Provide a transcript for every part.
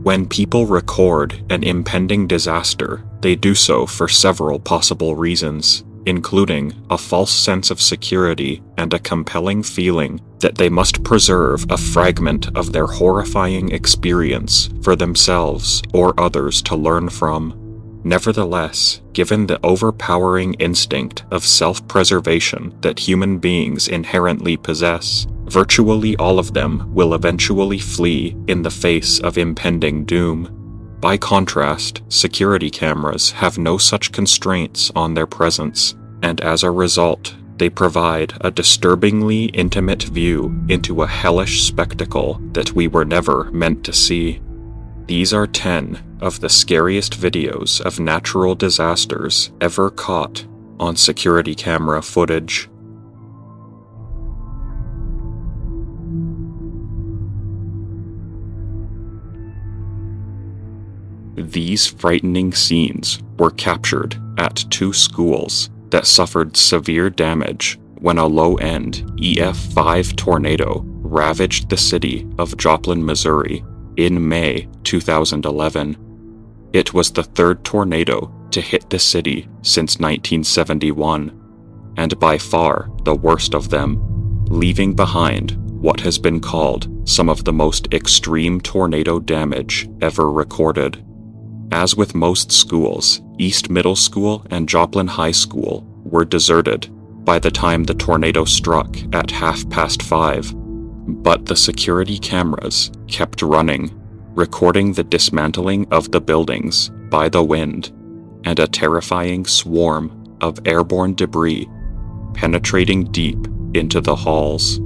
When people record an impending disaster, they do so for several possible reasons, including a false sense of security and a compelling feeling that they must preserve a fragment of their horrifying experience for themselves or others to learn from. Nevertheless, given the overpowering instinct of self-preservation that human beings inherently possess, virtually all of them will eventually flee in the face of impending doom. By contrast, security cameras have no such constraints on their presence, and as a result, they provide a disturbingly intimate view into a hellish spectacle that we were never meant to see. These are 10 of the scariest videos of natural disasters ever caught on security camera footage. These frightening scenes were captured at 2 schools that suffered severe damage when a low-end EF5 tornado ravaged the city of Joplin, Missouri in May 2011. It was the 3rd tornado to hit the city since 1971, and by far the worst of them, leaving behind what has been called some of the most extreme tornado damage ever recorded. As with most schools, East Middle School and Joplin High School were deserted by the time the tornado struck at 5:30, but the security cameras kept running, recording the dismantling of the buildings by the wind and a terrifying swarm of airborne debris penetrating deep into the halls.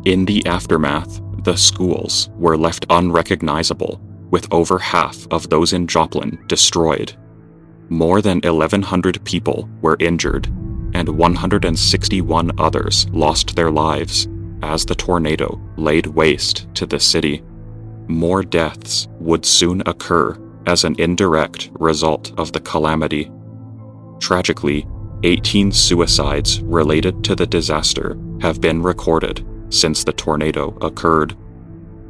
In the aftermath, the schools were left unrecognizable, with over half of those in Joplin destroyed. More than 1,100 people were injured, and 161 others lost their lives as the tornado laid waste to the city. More deaths would soon occur as an indirect result of the calamity. Tragically, 18 suicides related to the disaster have been recorded since the tornado occurred.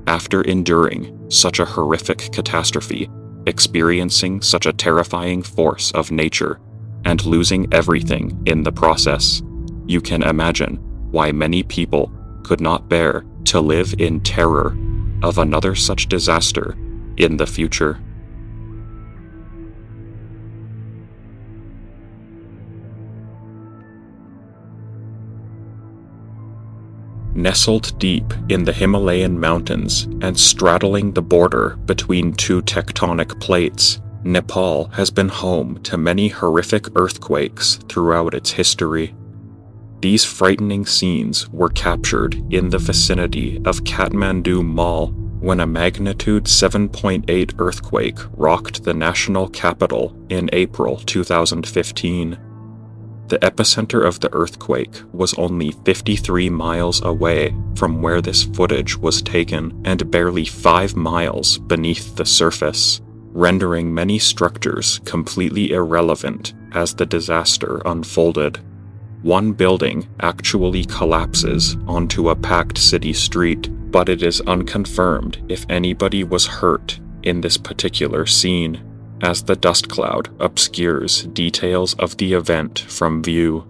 After enduring such a horrific catastrophe, experiencing such a terrifying force of nature, and losing everything in the process, you can imagine why many people could not bear to live in terror of another such disaster in the future. Nestled deep in the Himalayan mountains and straddling the border between two tectonic plates, Nepal has been home to many horrific earthquakes throughout its history. These frightening scenes were captured in the vicinity of Kathmandu Mall when a magnitude 7.8 earthquake rocked the national capital in April 2015. The epicenter of the earthquake was only 53 miles away from where this footage was taken and barely 5 miles beneath the surface, rendering many structures completely irrelevant as the disaster unfolded. One building actually collapses onto a packed city street, but it is unconfirmed if anybody was hurt in this particular scene, as the dust cloud obscures details of the event from view.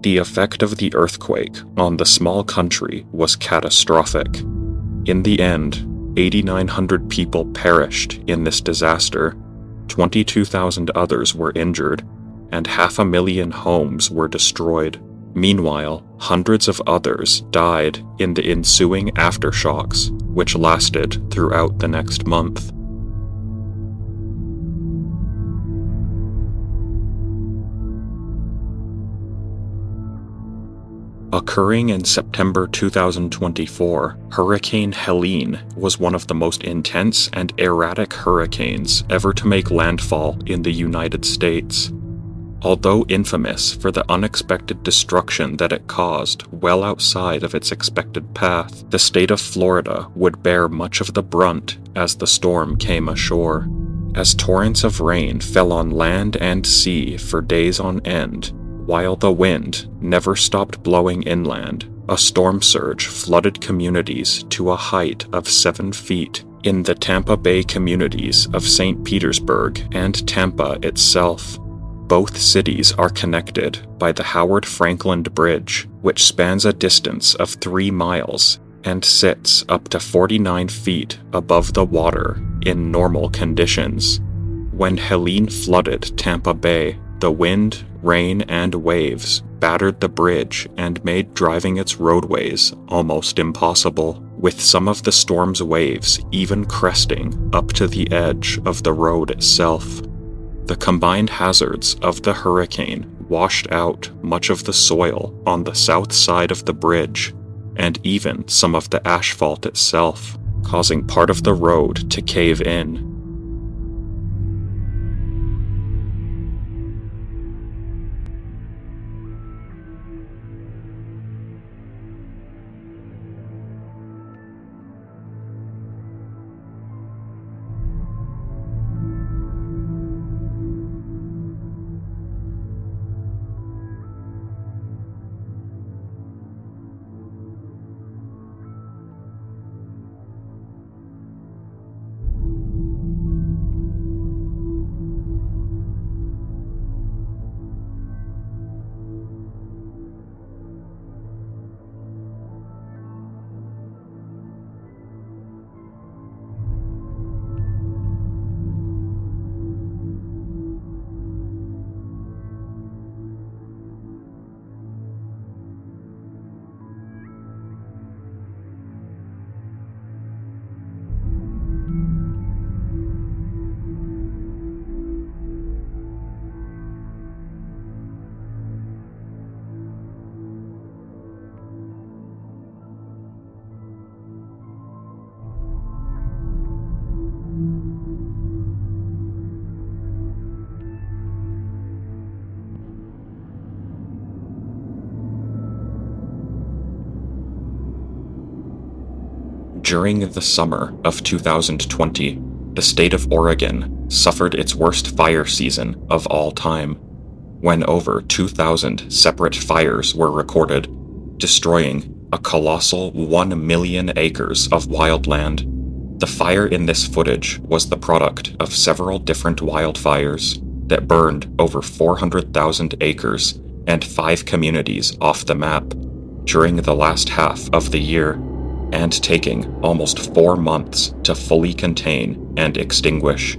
The effect of the earthquake on the small country was catastrophic. In the end, 8,900 people perished in this disaster, 22,000 others were injured, and 500,000 homes were destroyed. Meanwhile, hundreds of others died in the ensuing aftershocks, which lasted throughout the next month. Occurring in September 2024, Hurricane Helene was one of the most intense and erratic hurricanes ever to make landfall in the United States. Although infamous for the unexpected destruction that it caused well outside of its expected path, the state of Florida would bear much of the brunt as the storm came ashore. As torrents of rain fell on land and sea for days on end, while the wind never stopped blowing inland, a storm surge flooded communities to a height of 7 feet in the Tampa Bay communities of St. Petersburg and Tampa itself. Both cities are connected by the Howard Frankland Bridge, which spans a distance of 3 miles and sits up to 49 feet above the water in normal conditions. When Helene flooded Tampa Bay, the wind, rain, and waves battered the bridge and made driving its roadways almost impossible, with some of the storm's waves even cresting up to the edge of the road itself. The combined hazards of the hurricane washed out much of the soil on the south side of the bridge, and even some of the asphalt itself, causing part of the road to cave in. During the summer of 2020, the state of Oregon suffered its worst fire season of all time, when over 2,000 separate fires were recorded, destroying a colossal 1 million acres of wildland. The fire in this footage was the product of several different wildfires that burned over 400,000 acres and 5 communities off the map during the last half of the year, and taking almost 4 months to fully contain and extinguish.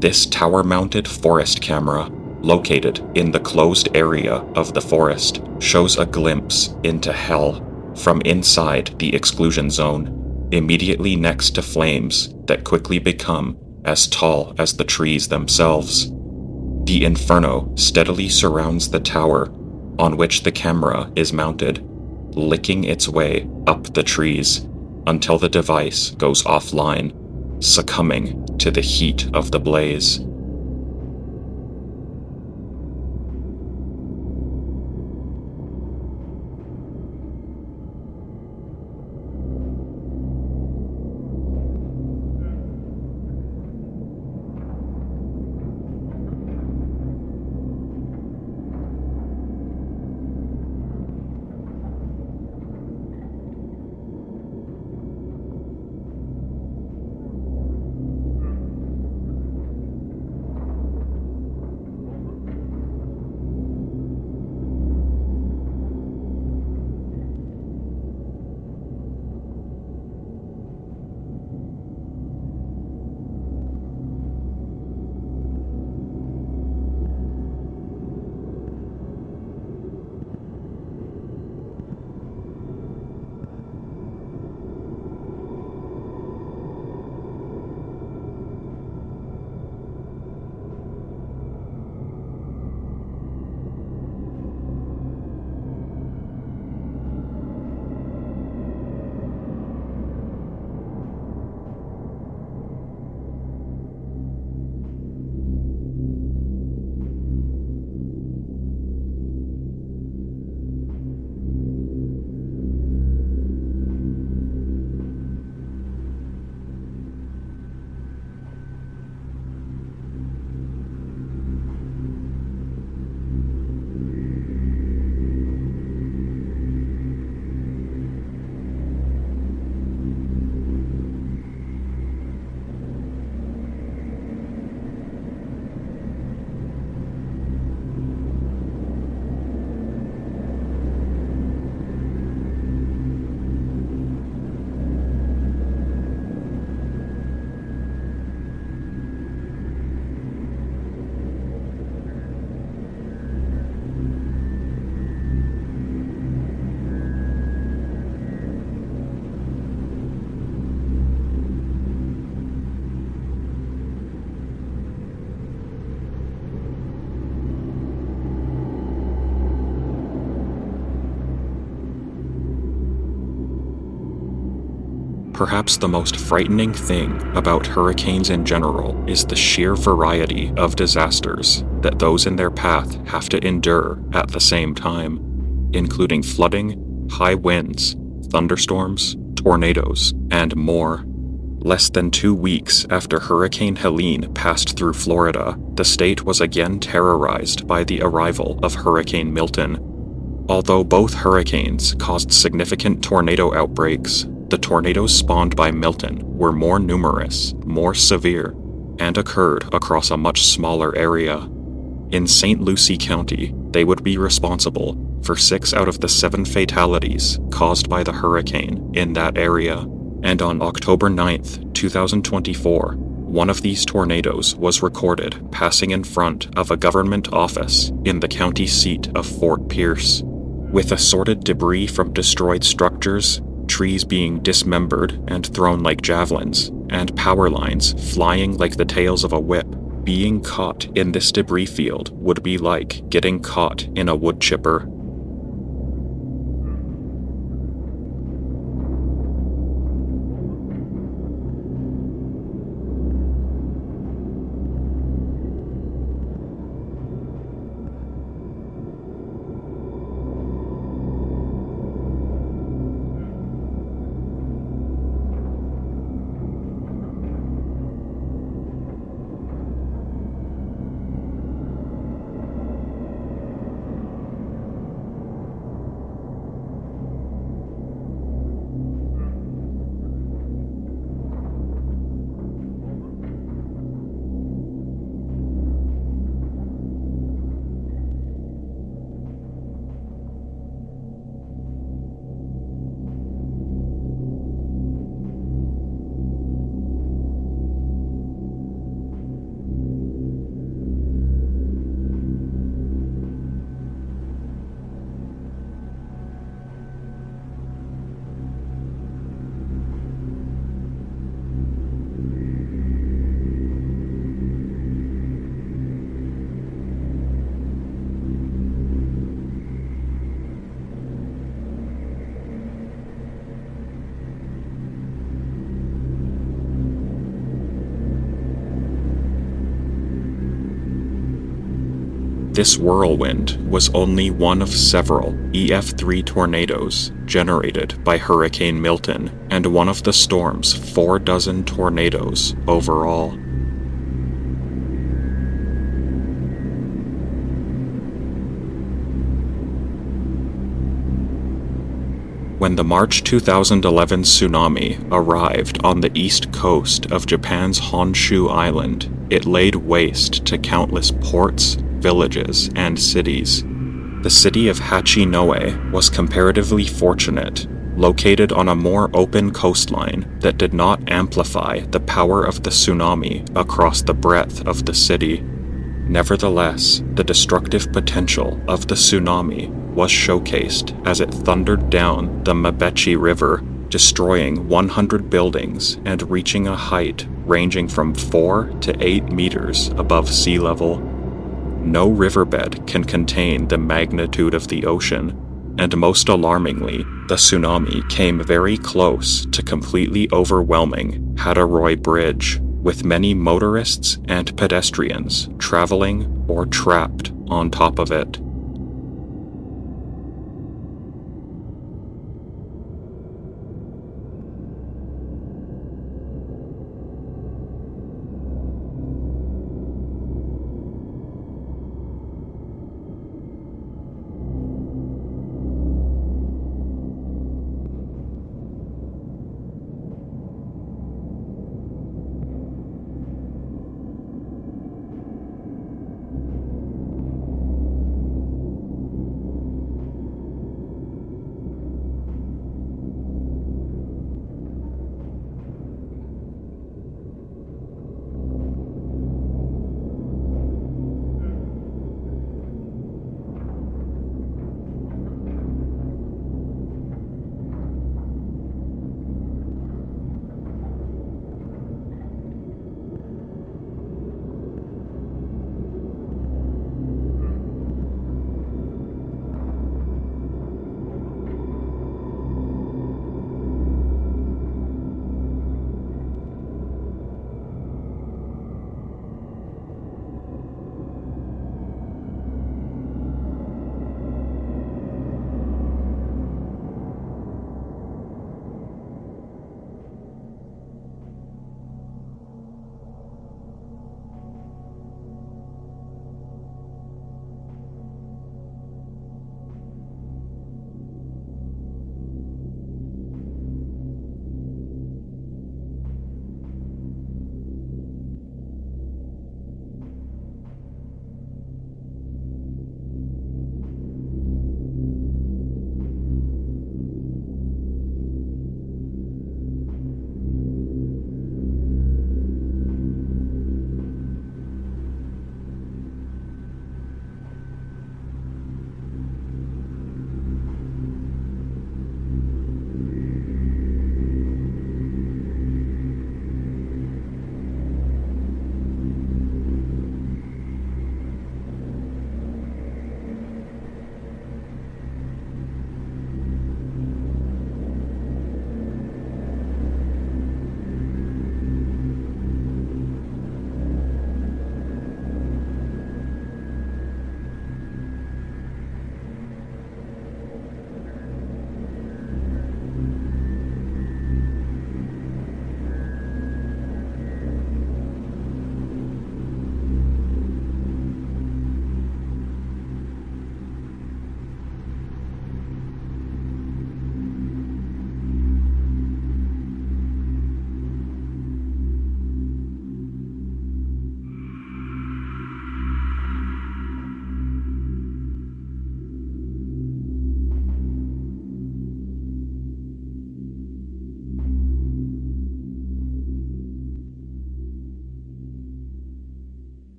This tower-mounted forest camera, located in the closed area of the forest, shows a glimpse into hell from inside the exclusion zone, immediately next to flames that quickly become as tall as the trees themselves. The inferno steadily surrounds the tower on which the camera is mounted, licking its way up the trees until the device goes offline, succumbing to the heat of the blaze. Perhaps the most frightening thing about hurricanes in general is the sheer variety of disasters that those in their path have to endure at the same time, including flooding, high winds, thunderstorms, tornadoes, and more. Less than 2 weeks after Hurricane Helene passed through Florida, the state was again terrorized by the arrival of Hurricane Milton. Although both hurricanes caused significant tornado outbreaks, the tornadoes spawned by Milton were more numerous, more severe, and occurred across a much smaller area. In St. Lucie County, they would be responsible for 6 out of the 7 fatalities caused by the hurricane in that area. And on October 9th, 2024, one of these tornadoes was recorded passing in front of a government office in the county seat of Fort Pierce. With assorted debris from destroyed structures, trees being dismembered and thrown like javelins, and power lines flying like the tails of a whip, being caught in this debris field would be like getting caught in a wood chipper. This whirlwind was only one of several EF3 tornadoes generated by Hurricane Milton, and one of the storm's 4 tornadoes overall. When the March 2011 tsunami arrived on the east coast of Japan's Honshu Island, it laid waste to countless ports, villages, and cities. The city of Hachinohe was comparatively fortunate, located on a more open coastline that did not amplify the power of the tsunami across the breadth of the city. Nevertheless, the destructive potential of the tsunami was showcased as it thundered down the Mabechi River, destroying 100 buildings and reaching a height ranging from 4 to 8 meters above sea level. No riverbed can contain the magnitude of the ocean, and most alarmingly, the tsunami came very close to completely overwhelming Hachinohe Bridge, with many motorists and pedestrians traveling or trapped on top of it.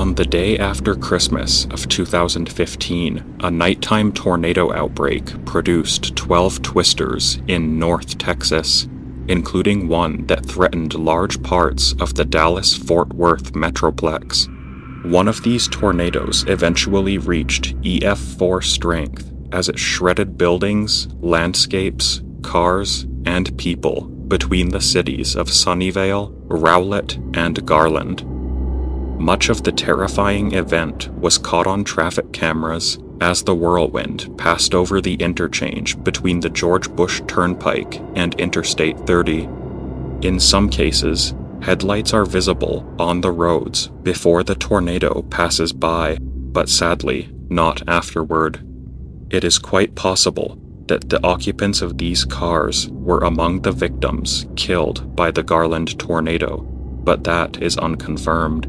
On the day after Christmas of 2015, a nighttime tornado outbreak produced 12 twisters in North Texas, including one that threatened large parts of the Dallas-Fort Worth metroplex. One of these tornadoes eventually reached EF4 strength as it shredded buildings, landscapes, cars, and people between the cities of Sunnyvale, Rowlett, and Garland. Much of the terrifying event was caught on traffic cameras as the whirlwind passed over the interchange between the George Bush Turnpike and Interstate 30. In some cases, headlights are visible on the roads before the tornado passes by, but sadly, not afterward. It is quite possible that the occupants of these cars were among the victims killed by the Garland tornado, but that is unconfirmed.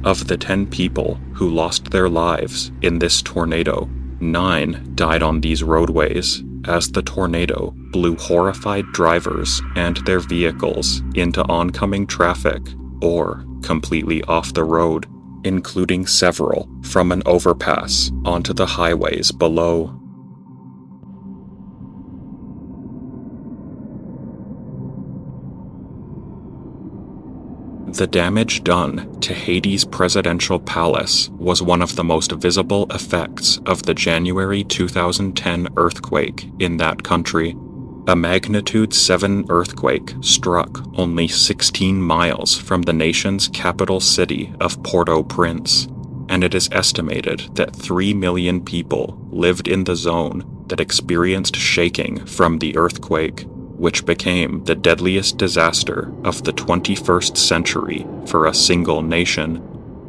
Of the 10 people who lost their lives in this tornado, 9 died on these roadways as the tornado blew horrified drivers and their vehicles into oncoming traffic or completely off the road, including several from an overpass onto the highways below. The damage done to Haiti's presidential palace was one of the most visible effects of the January 2010 earthquake in that country. A magnitude 7 earthquake struck only 16 miles from the nation's capital city of Port-au-Prince, and it is estimated that 3 million people lived in the zone that experienced shaking from the earthquake, which became the deadliest disaster of the 21st century for a single nation.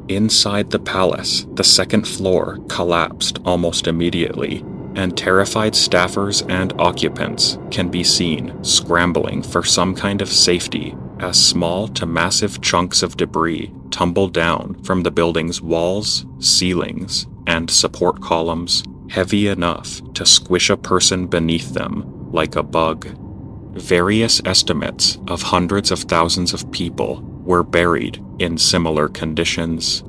Inside the palace, the second floor collapsed almost immediately, and terrified staffers and occupants can be seen scrambling for some kind of safety as small to massive chunks of debris tumble down from the building's walls, ceilings, and support columns, heavy enough to squish a person beneath them like a bug. Various estimates of hundreds of thousands of people were buried in similar conditions.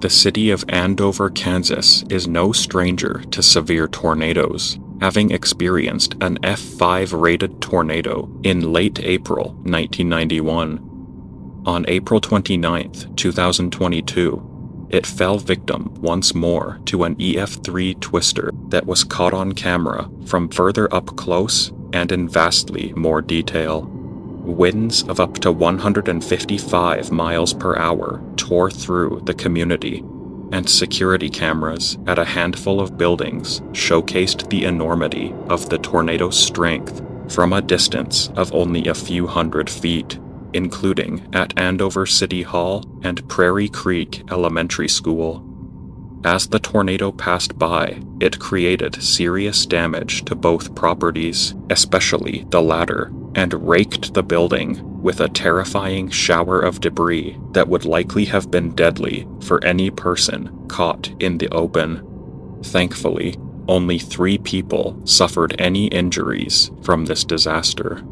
The city of Andover, Kansas is no stranger to severe tornadoes, having experienced an F5 rated tornado in late April 1991. On April 29, 2022, it fell victim once more to an EF3 twister that was caught on camera from further up close and in vastly more detail. Winds of up to 155 miles per hour tore through the community, and security cameras at a handful of buildings showcased the enormity of the tornado's strength from a distance of only a few hundred feet, including at Andover City Hall and Prairie Creek Elementary School. As the tornado passed by, it created serious damage to both properties, especially the latter, and raked the building with a terrifying shower of debris that would likely have been deadly for any person caught in the open. Thankfully, only 3 people suffered any injuries from this disaster.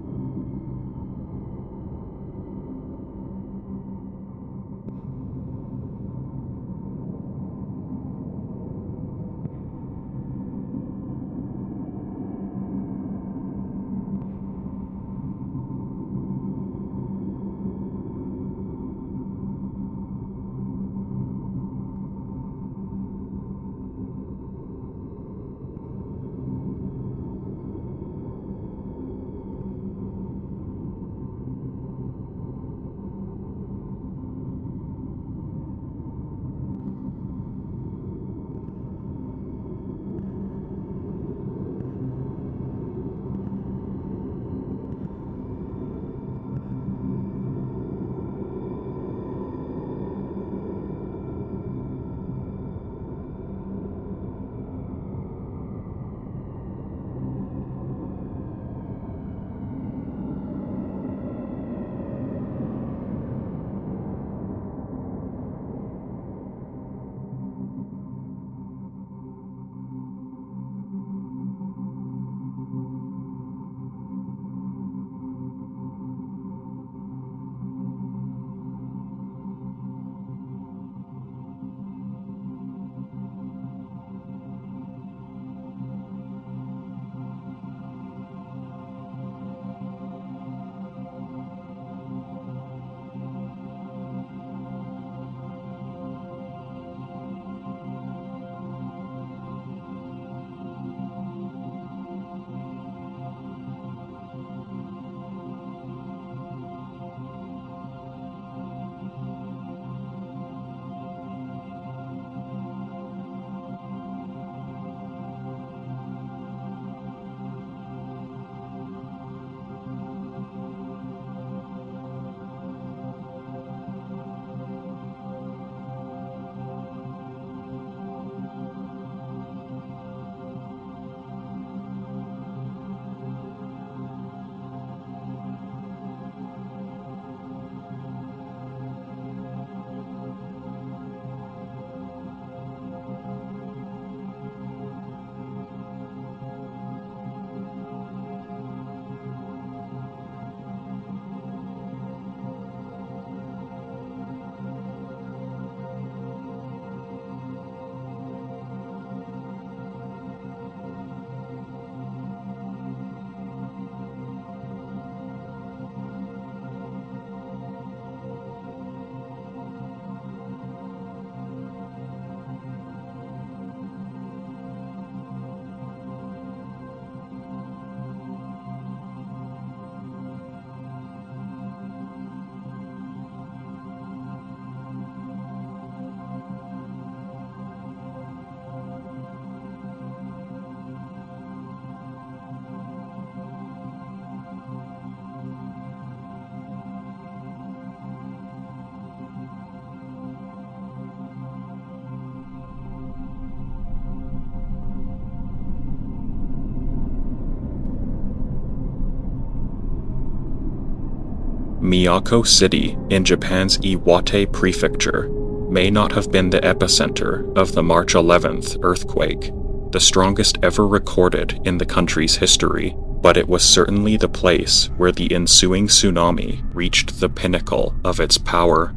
Miyako City in Japan's Iwate Prefecture may not have been the epicenter of the March 11th earthquake, the strongest ever recorded in the country's history, but it was certainly the place where the ensuing tsunami reached the pinnacle of its power.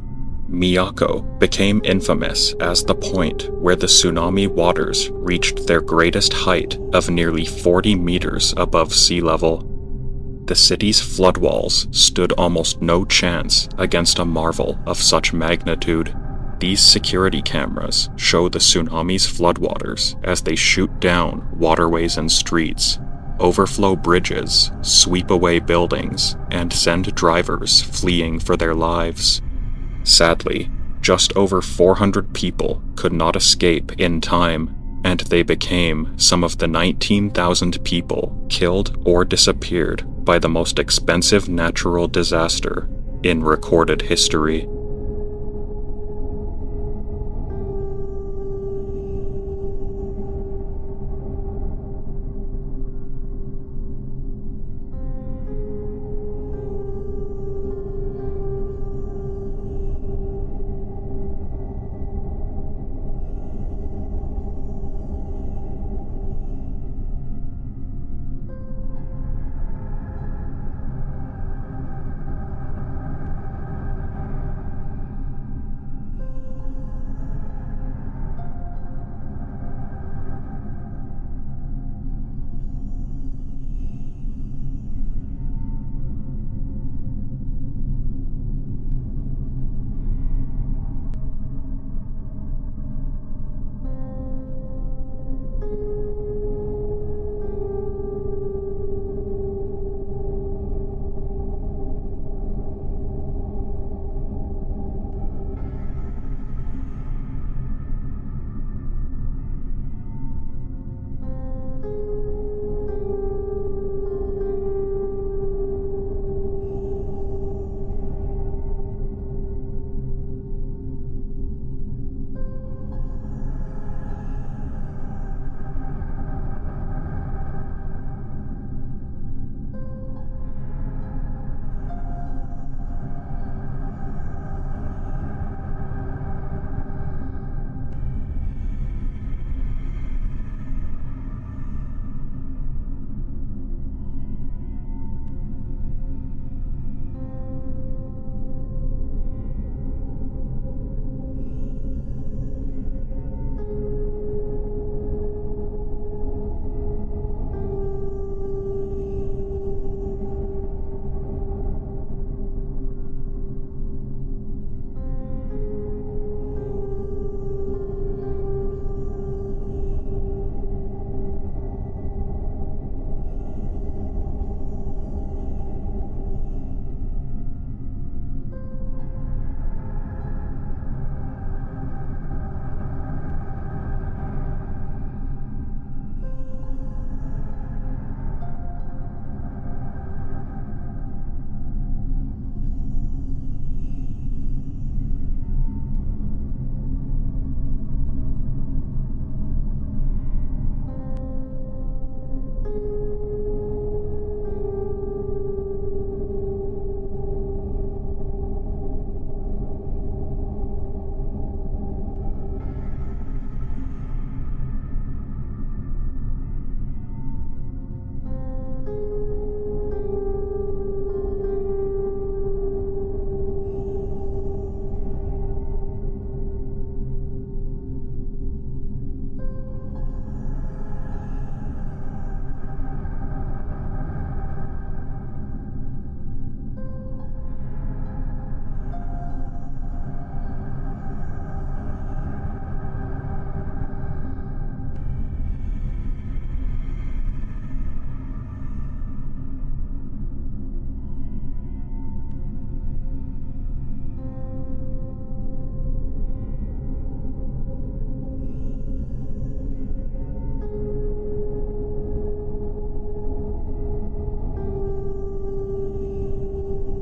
Miyako became infamous as the point where the tsunami waters reached their greatest height of nearly 40 meters above sea level. The city's floodwalls stood almost no chance against a marvel of such magnitude. These security cameras show the tsunami's floodwaters as they shoot down waterways and streets, overflow bridges, sweep away buildings, and send drivers fleeing for their lives. Sadly, just over 400 people could not escape in time, and they became some of the 19,000 people killed or disappeared by the most expensive natural disaster in recorded history.